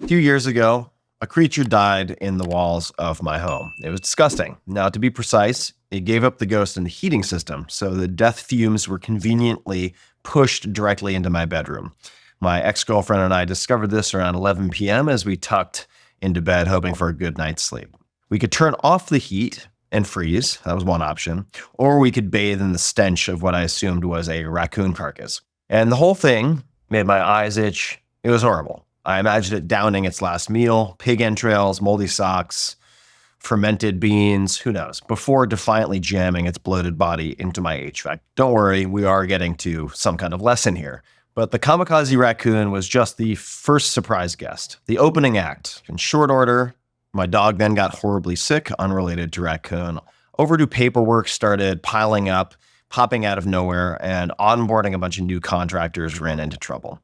A few years ago, a creature died in the walls of my home. It was disgusting. Now, to be precise, it gave up the ghost in the heating system, so the death fumes were conveniently pushed directly into my bedroom. My ex-girlfriend and I discovered this around 11 p.m. as we tucked into bed, hoping for a good night's sleep. We could turn off the heat and freeze. That was one option. Or we could bathe in the stench of what I assumed was a raccoon carcass. And the whole thing made my eyes itch. It was horrible. I imagined it downing its last meal, pig entrails, moldy socks, fermented beans, who knows, before defiantly jamming its bloated body into my HVAC. Don't worry, we are getting to some kind of lesson here. But the kamikaze raccoon was just the first surprise guest, the opening act. In short order, my dog then got horribly sick, unrelated to raccoon. Overdue paperwork started piling up, popping out of nowhere, and onboarding a bunch of new contractors ran into trouble.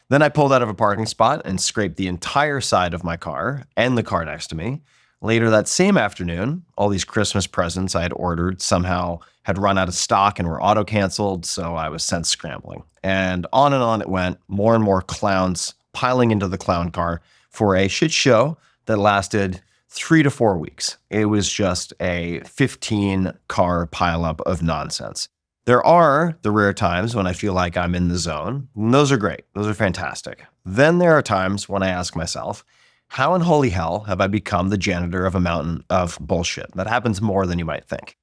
Then I pulled out of a parking spot and scraped the entire side of my car and the car next to me. Later that same afternoon, all these Christmas presents I had ordered somehow had run out of stock and were auto-canceled, so I was sent scrambling. And on it went, more and more clowns piling into the clown car for a shit show that lasted 3 to 4 weeks. It was just a 15-car pileup of nonsense. There are the rare times when I feel like I'm in the zone, and those are great. Those are fantastic. Then there are times when I ask myself, how in holy hell have I become the janitor of a mountain of bullshit? That happens more than you might think.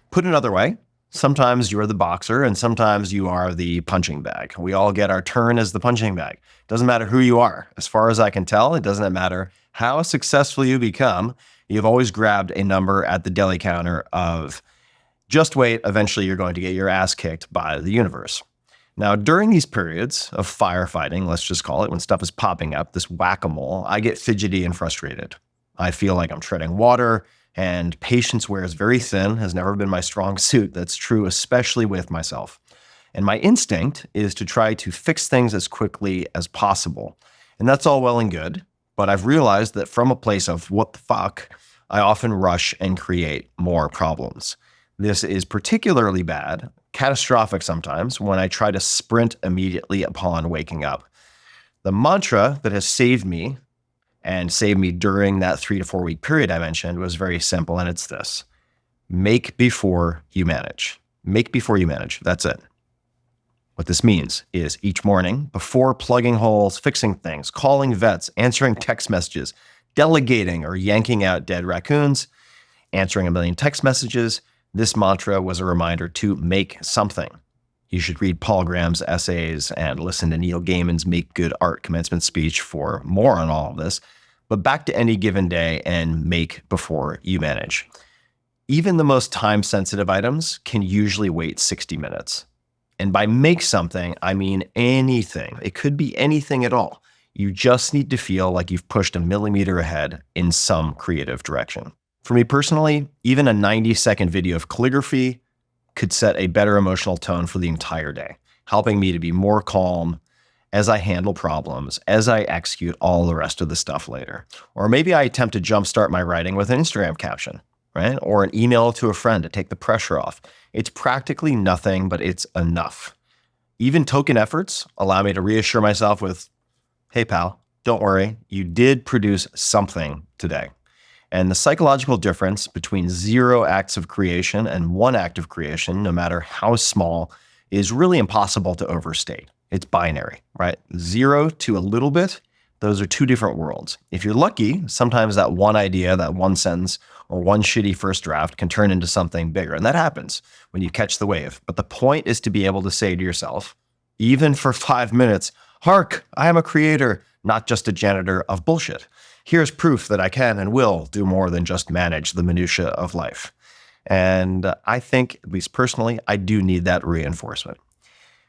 Put another way, sometimes you are the boxer and sometimes you are the punching bag. We all get our turn as the punching bag. Doesn't matter who you are. As far as I can tell, it doesn't matter how successful you become. You've always grabbed a number at the deli counter of just wait, eventually you're going to get your ass kicked by the universe. Now, during these periods of firefighting, let's just call it, when stuff is popping up, this whack-a-mole, I get fidgety and frustrated. I feel like I'm treading water, and patience wears very thin, has never been my strong suit. That's true, especially with myself. And my instinct is to try to fix things as quickly as possible. And that's all well and good, but I've realized that from a place of what the fuck, I often rush and create more problems. This is particularly bad, catastrophic sometimes, when I try to sprint immediately upon waking up. The mantra that has saved me and saved me during that 3 to 4 week period I mentioned was very simple, and it's this: make before you manage. Make before you manage. That's it. What this means is each morning, before plugging holes, fixing things, calling vets, answering text messages, delegating or yanking out dead raccoons, answering a million text messages, this mantra was a reminder to make something. You should read Paul Graham's essays and listen to Neil Gaiman's Make Good Art commencement speech for more on all of this. But back to any given day and make before you manage. Even the most time-sensitive items can usually wait 60 minutes. And by make something, I mean anything. It could be anything at all. You just need to feel like you've pushed a millimeter ahead in some creative direction. For me personally, even a 90-second video of calligraphy could set a better emotional tone for the entire day, helping me to be more calm as I handle problems, as I execute all the rest of the stuff later. Or maybe I attempt to jumpstart my writing with an Instagram caption, right? Or an email to a friend to take the pressure off. It's practically nothing, but it's enough. Even token efforts allow me to reassure myself with, hey pal, don't worry, you did produce something today. And the psychological difference between 0 acts of creation and 1 act of creation, no matter how small, is really impossible to overstate. It's binary, right? 0 to a little bit, those are 2 different worlds. If you're lucky, sometimes that one idea, that one sentence, or one shitty first draft can turn into something bigger. And that happens when you catch the wave. But the point is to be able to say to yourself, even for 5 minutes, hark, I am a creator, not just a janitor of bullshit. Here's proof that I can and will do more than just manage the minutia of life. And I think, at least personally, I do need that reinforcement.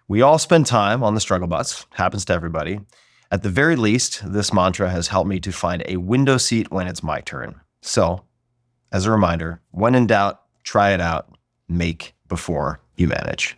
We all spend time on the struggle bus, happens to everybody. At the very least, this mantra has helped me to find a window seat when it's my turn. So, as a reminder, when in doubt, try it out, make before you manage.